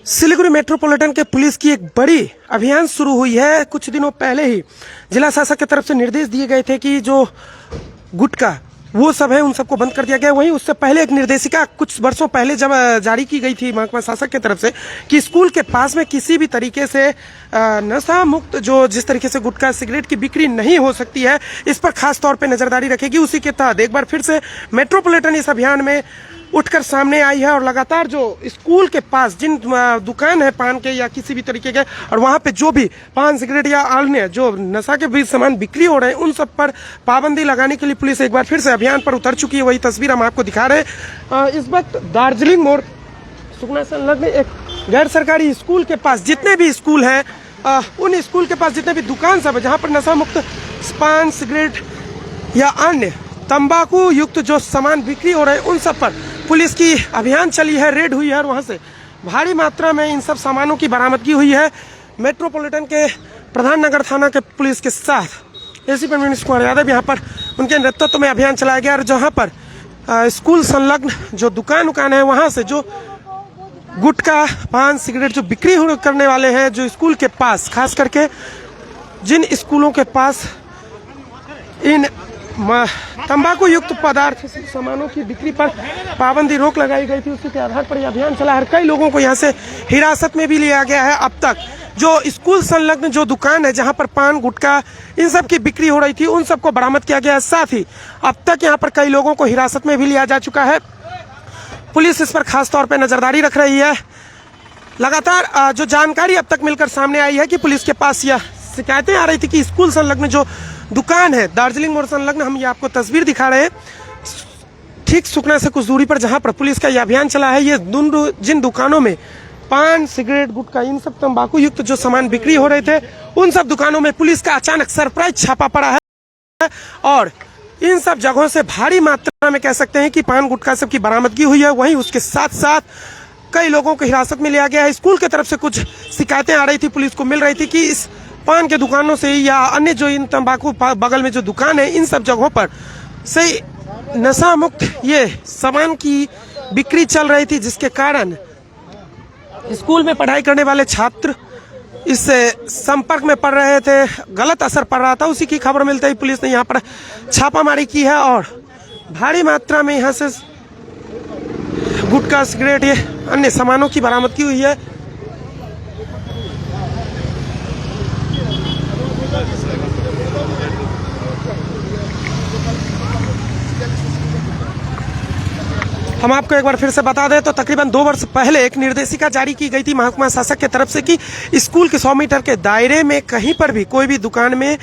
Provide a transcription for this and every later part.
Siliguri metropolitan के police की एक बड़ी अभियान शुरू हुई है। कुछ दिनों पहले ही जिला शासक की तरफ से निर्देश दिए गए थे कि जो गुटखा वो सब है उन सबको बंद कर दिया गया। वहीं उससे पहले एक निर्देशिका कुछ वर्षों पहले जब जारी की गई थी महकमा शासक की तरफ से कि स्कूल के पास में किसी भी तरीके से नशा मुक्त जो जिस तरीके से गुटखा सिगरेट की बिक्री नहीं हो सकती है, इस पर खास तौर पे नजरदारी रखेगी। उसी के तहत एक बार फिर से मेट्रोपॉलिटन इस अभियान में उठकर सामने आई है और लगातार जो स्कूल के पास जिन दुकान है पान के या किसी भी तरीके के, और वहां पे जो भी पान सिगरेट या अन्य जो नशा के भी सामान बिक्री हो रहे हैं उन सब पर पाबंदी लगाने के लिए पुलिस एक बार फिर से अभियान पर उतर चुकी है। वही तस्वीर हम आपको दिखा रहे हैं। इस वक्त दार्जिलिंग मोड़ सुकना संलग्न एक गैर सरकारी स्कूल के पास जितने भी स्कूल हैं उन स्कूल के पास जितने भी दुकान सब है जहाँ पर नशा मुक्त पान सिगरेट या अन्य तंबाकू युक्त जो सामान बिक्री हो रहे हैं उन सब पर पुलिस की अभियान चली है, रेड हुई है और वहां से भारी मात्रा में इन सब सामानों की बरामदगी हुई है। मेट्रोपॉलिटन के प्रधान नगर थाना के पुलिस के साथ एसीपी मनीष कुमार यादव यहाँ पर उनके नेतृत्व में अभियान चलाया गया और जहाँ पर स्कूल संलग्न जो दुकान है वहां से जो गुटखा पान सिगरेट जो बिक्री करने वाले हैं जो स्कूल के पास, खास करके जिन स्कूलों के पास इन तंबाकू युक्त पदार्थ सामानों की बिक्री पर पाबंदी रोक लगाई गई थी, उसी के आधार पर यह अभियान चला है। कई लोगों को यहां से हिरासत में भी लिया गया है। अब तक जो स्कूल संलग्न जो दुकान है जहां पर पान गुटखा इन सब की बिक्री हो रही थी उन सबको बरामद किया गया है। साथ ही अब तक यहां पर कई लोगों को हिरासत में भी लिया जा चुका है। पुलिस इस पर खास तौर पर नजरदारी रख रही है। लगातार जो जानकारी अब तक मिलकर सामने आई है कि पुलिस के पास यह शिकायतें आ रही थी कि स्कूल संलग्न जो दुकान है दार्जिलिंग मोड़ संलग्न, हम ये आपको तस्वीर दिखा रहे हैं ठीक सुकना से कुछ दूरी पर जहां पर पुलिस का यह अभियान चला है। ये जिन दुकानों में पान सिगरेट गुटखा इन सब तंबाकू युक्त जो सामान बिक्री हो रहे थे उन सब दुकानों में पुलिस का अचानक सरप्राइज छापा पड़ा है और इन सब जगहों से भारी मात्रा में कह सकते हैं कि पान गुटखा सब की बरामदगी हुई है। वहीं उसके साथ साथ कई लोगों को हिरासत में लिया गया है। स्कूल की तरफ से कुछ शिकायतें आ रही थी, पुलिस को मिल रही थी कि इस पान के दुकानों से या अन्य जो इन तंबाकू बगल में जो दुकान है इन सब जगहों पर से नशा मुक्त ये सामान की बिक्री चल रही थी, जिसके कारण स्कूल में पढ़ाई करने वाले छात्र इससे संपर्क में पड़ रहे थे, गलत असर पड़ रहा था। उसी की खबर मिलते ही पुलिस ने यहाँ पर छापामारी की है और भारी मात्रा में यहाँ से गुटखा सिगरेट ये अन्य सामानों की बरामदगी हुई है। हम आपको एक बार फिर से बता दें तो तकरीबन 2 वर्ष पहले एक निर्देशिका जारी की गई थी महकमा शासक की तरफ से कि स्कूल के 100 मीटर के दायरे में कहीं पर भी कोई भी दुकान में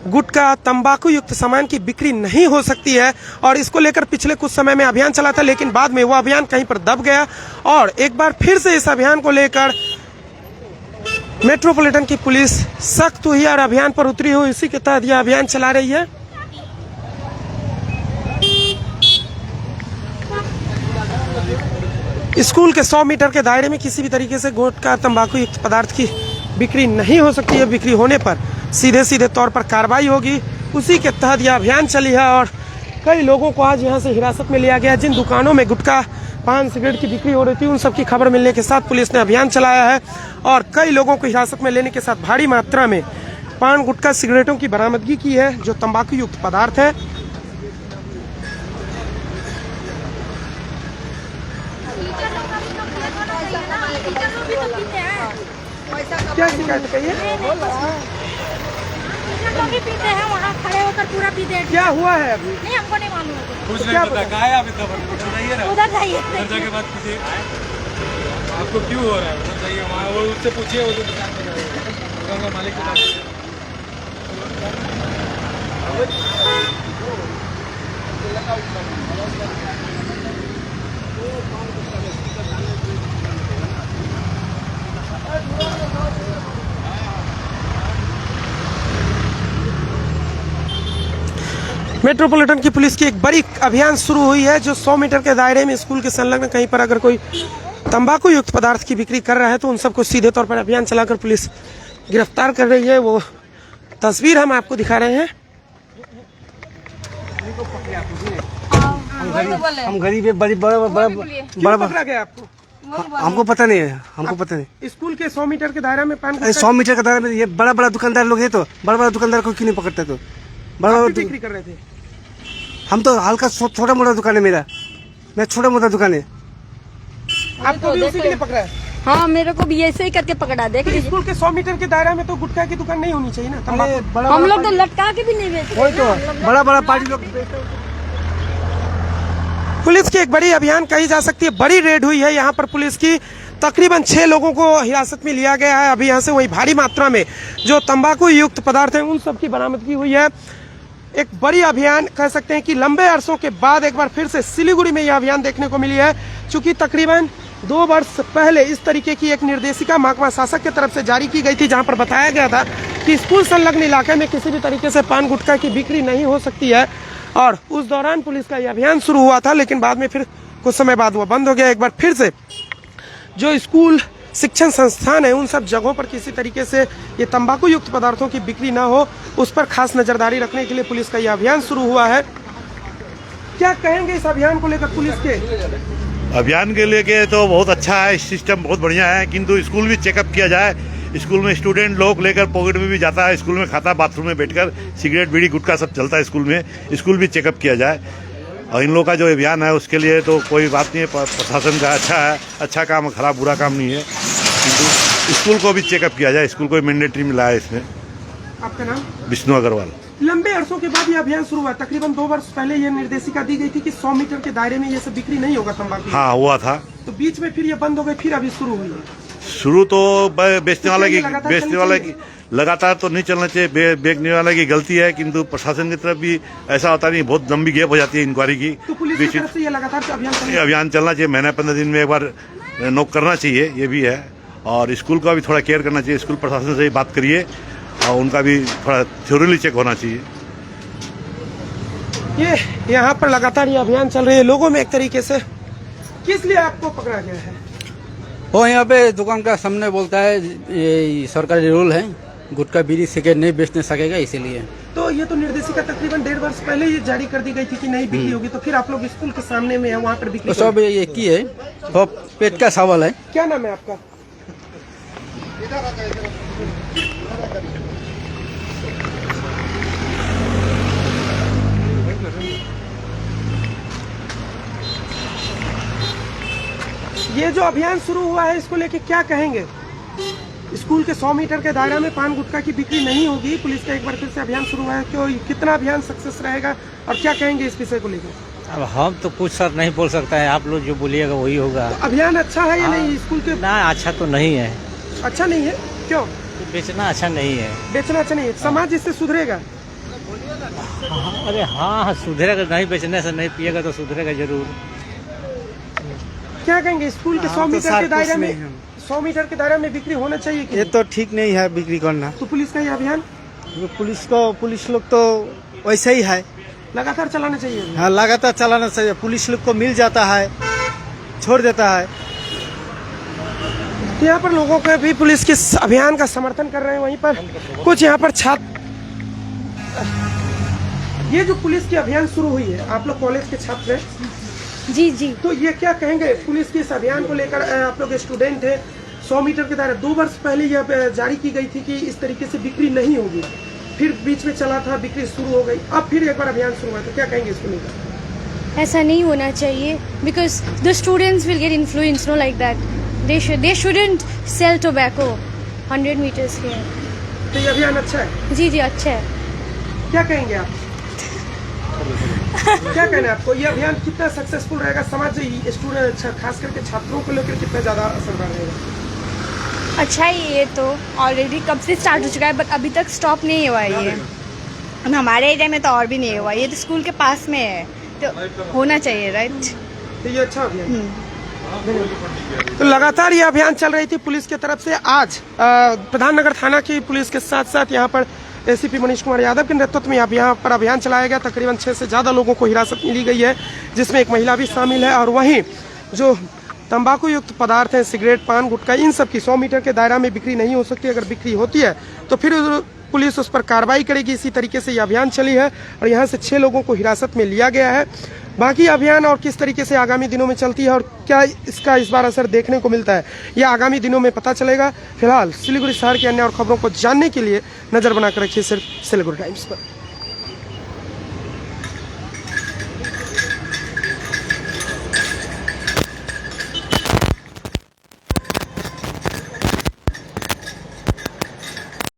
गुटखा तंबाकू युक्त सामान की बिक्री नहीं हो सकती है। और इसको लेकर पिछले कुछ समय में अभियान चला था, लेकिन बाद में वो अभियान कहीं पर दब गया और एक बार फिर से इस अभियान को लेकर मेट्रोपॉलिटन की पुलिस सख्त हुई और अभियान पर उतरी हुई। इसी के तहत यह अभियान चला रही है। स्कूल के 100 मीटर के दायरे में किसी भी तरीके से गुटखा तंबाकू युक्त पदार्थ की बिक्री नहीं हो सकती है। बिक्री होने पर सीधे तौर पर कार्रवाई होगी। उसी के तहत यह अभियान चली है और कई लोगों को आज यहां से हिरासत में लिया गया। जिन दुकानों में गुटखा पान सिगरेट की बिक्री हो रही थी उन सब की खबर मिलने के साथ पुलिस ने अभियान चलाया है और कई लोगों को हिरासत में लेने के साथ भारी मात्रा में पान गुटखा सिगरेटों की बरामदगी की है जो तंबाकू युक्त पदार्थ है। क्या शिकायत कहिए? पीते हैं वहाँ खड़े होकर पूरा पीते हैं। क्या हुआ है अभी? नहीं, हमको नहीं मालूम। कुछ नहीं पता कहाँ है अभी तक। उधर जाइए। उधर जाके बात कीजिए, आपको क्यों हो रहा है उधर जाइए, वहाँ वो उससे पूछिए, वो जो दुकान पे दुकान का मालिक के पास। मेट्रोपॉलिटन की पुलिस की एक बड़ी अभियान शुरू हुई है जो 100 मीटर के दायरे में स्कूल के संलग्न कहीं पर अगर कोई तंबाकू युक्त पदार्थ की बिक्री कर रहा है तो उन सबको सीधे तौर पर अभियान चलाकर पुलिस गिरफ्तार कर रही है। वो तस्वीर हम आपको दिखा रहे हैं। हम गरीब है, बड़ा पकड़ा गया आपको? हमको पता नहीं है, हमको पता नहीं। स्कूल के 100 मीटर के दायरा में पान अरे 100 मीटर का दायरा में ये बड़ा बड़ा दुकानदार लोग है, तो बड़ा बड़ा दुकानदार को क्यों नहीं पकड़ते? तो बड़ा आप बड़ा भी बिक्री कर रहे थे? हम तो हल्का छोटा मोटा दुकान है मेरा छोटा मोटा दुकान है। आपको भी उसी के लिए पकड़ा है? हाँ, मेरे को भी ऐसे ही करके पकड़ा। देख तो स्कूल के 100 मीटर के दायरा में तो गुटखा की दुकान नहीं होनी चाहिए ना? तंबाकू बड़ा हम लोग तो लटका के भी नहीं बेचते। वही तो बड़ा बड़ा पार्टी लोग। पुलिस की एक बड़ी अभियान कही जा सकती है, बड़ी रेड हुई है यहाँ पर। पुलिस की तकरीबन 6 लोगों को हिरासत में लिया गया है। अभी यहाँ से वही भारी मात्रा में जो तंबाकू युक्त पदार्थ हैं उन सब की बरामदगी हुई है। एक बड़ी अभियान कह सकते हैं कि लंबे अरसों के बाद एक बार फिर से सिलीगुड़ी में यह अभियान देखने को मिली है। चूंकि तकरीबन 2 वर्ष पहले इस तरीके की एक निर्देशिका महकमा शासक की तरफ से जारी की गई थी, जहां पर बताया गया था कि स्कूल संलग्न इलाके में किसी भी तरीके से पान गुटखा की बिक्री नहीं हो सकती है। और उस दौरान पुलिस का यह अभियान शुरू हुआ था, लेकिन बाद में फिर कुछ समय बाद वो बंद हो गया। एक बार फिर से जो स्कूल शिक्षण संस्थान है उन सब जगहों पर किसी तरीके से ये तंबाकू युक्त पदार्थों की बिक्री ना हो, उस पर खास नजरदारी रखने के लिए पुलिस का यह अभियान शुरू हुआ है। क्या कहेंगे इस अभियान को लेकर पुलिस के? अभियान के लेके तो बहुत अच्छा है, सिस्टम बहुत बढ़िया है, किंतु स्कूल भी चेकअप किया जाए। स्कूल में स्टूडेंट लोग लेकर पॉकेट में भी जाता है, स्कूल में खाता, बाथरूम में बैठकर सिगरेट बीड़ी गुटखा सब चलता है स्कूल में। स्कूल भी चेकअप किया जाए। और इन लोगों का जो अभियान है उसके लिए तो कोई बात नहीं है, प्रशासन का अच्छा है, अच्छा काम है, खराब बुरा काम नहीं है, किंतु स्कूल को भी चेकअप किया जाए। स्कूल को मैंडेटरी मिला है इसमें। आपका नाम? विष्णु अग्रवाल। लंबे अरसों के बाद ये अभियान शुरू हुआ। तकरीबन 2 वर्ष पहले ये निर्देशिका दी गई थी कि 100 मीटर के दायरे में ये सब बिक्री नहीं होगा तंबाकू। हाँ, हुआ था। तो बीच में फिर ये बंद हो गई, फिर अभी शुरू हुई है। शुरू तो बेचने वाला की लगातार तो नहीं चलना चाहिए, बेचने वाले की गलती है, किंतु प्रशासन की तरफ भी ऐसा होता नहीं, बहुत लंबी गैप हो जाती है इंक्वायरी की। तो पुलिस की तरफ से ये लगातार अभियान चलना चाहिए, महीना 15 दिन में एक बार नोक करना चाहिए, ये भी है। और स्कूल का भी थोड़ा केयर करना चाहिए, स्कूल प्रशासन से ही बात करिए और उनका भी थोड़ा थ्योरली चेक होना चाहिए। ये यहाँ पर लगातार ये अभियान चल रही है लोगों में एक तरीके से। किस लिए आपको पकड़ा गया है? वो यहाँ पे दुकान का सामने बोलता है ये सरकारी रूल है, गुटखा बीड़ी सिगरेट नहीं बेचने सकेगा, इसीलिए। तो ये तो निर्देशिका तकरीबन 1.5 वर्ष पहले ये जारी कर दी गई थी कि नहीं बिक्री होगी, तो फिर आप लोग स्कूल के सामने में है, वहाँ पर बिक्री तो सब ये की है, सब पेट का सवाल है। क्या नाम है आपका? ये जो अभियान शुरू हुआ है इसको लेके क्या कहेंगे? स्कूल के 100 मीटर के दायरा में पान गुटखा की बिक्री नहीं होगी। पुलिस का एक बार फिर से अभियान शुरू हुआ है, क्यों, कितना अभियान सक्सेस रहेगा और क्या कहेंगे इस विषय को लेकर? अब हम तो कुछ सर नहीं बोल सकता है, आप लोग जो बोलिएगा वही होगा। तो अभियान अच्छा है या नहीं स्कूल के? ना, अच्छा तो नहीं है। अच्छा नहीं है? क्यों? बेचना अच्छा नहीं है। बेचना अच्छा नहीं है, समाज इससे सुधरेगा? अरे हाँ, सुधरेगा, नहीं बेचने से नहीं पिएगा तो सुधरेगा जरूर। क्या कहेंगे स्कूल के 100 मीटर के दायरे में 100 मीटर के दायरे में बिक्री होना चाहिए कि ये तो ठीक नहीं है बिक्री करना। तो पुलिस का ये अभियान पुलिस लोग तो वैसे ही है, लगातार चलाना चाहिए। हाँ लगातार चलाना चाहिए। पुलिस लोग को मिल जाता है, छोड़ देता है। यहाँ पर लोगों के भी पुलिस के अभियान का समर्थन कर रहे हैं। वहीं पर कुछ यहाँ पर छात्र, ये जो पुलिस की अभियान शुरू हुई है, आप लोग कॉलेज के छात्र हैं? जी जी। तो ये क्या कहेंगे पुलिस के इस अभियान को लेकर? आप लोग स्टूडेंट हैं, 100 मीटर के दायरे 2 वर्ष पहले यह जारी की गई थी कि इस तरीके से बिक्री नहीं होगी, फिर बीच में चला था, बिक्री शुरू हो गई, अब फिर एक बार अभियान शुरू हुआ, तो क्या कहेंगे इसको लेकर? ऐसा नहीं होना चाहिए, because the students will get influence, no like that. They shouldn't sell tobacco 100 metres के। तो ये अभियान अच्छा है? जी जी, अच्छा है। क्या कहेंगे आप? क्या कहना है आपको? ये अभियान कितना सक्सेसफुल रहेगा? समाज स्टूडेंट खास करके छात्रों को लेकर कितना ज्यादा असरदार रहेगा? अच्छा ही, ये तो ऑलरेडी कब से स्टार्ट हो चुका है, बट अभी तक स्टॉप नहीं हुआ है ये। हमारे एरिया में तो और भी नहीं हुआ, ये तो स्कूल के पास में है, तो होना चाहिए, राइट? तो ये अच्छा अभियान। तो लगातार ये अभियान चल रही थी पुलिस की तरफ से। आज प्रधान नगर थाना की पुलिस के साथ साथ यहाँ पर एसीपी मनीष कुमार यादव के नेतृत्व में यहाँ पर अभियान चलाया गया। तकरीबन 6 से ज्यादा लोगों को हिरासत में ली गई है, जिसमें एक महिला भी शामिल है। और वहीं जो तंबाकू युक्त पदार्थ हैं, सिगरेट, पान, गुटखा, इन सब की 100 मीटर के दायरा में बिक्री नहीं हो सकती। अगर बिक्री होती है तो फिर पुलिस उस पर कार्रवाई करेगी। इसी तरीके से यह अभियान चली है और यहाँ से 6 लोगों को हिरासत में लिया गया है। बाकी अभियान और किस तरीके से आगामी दिनों में चलती है और क्या इसका इस बार असर देखने को मिलता है, यह आगामी दिनों में पता चलेगा। फिलहाल सिलीगुड़ी शहर की अन्य और खबरों को जानने के लिए नजर बनाकर रखिए सिर्फ सिलीगुड़ी टाइम्स पर।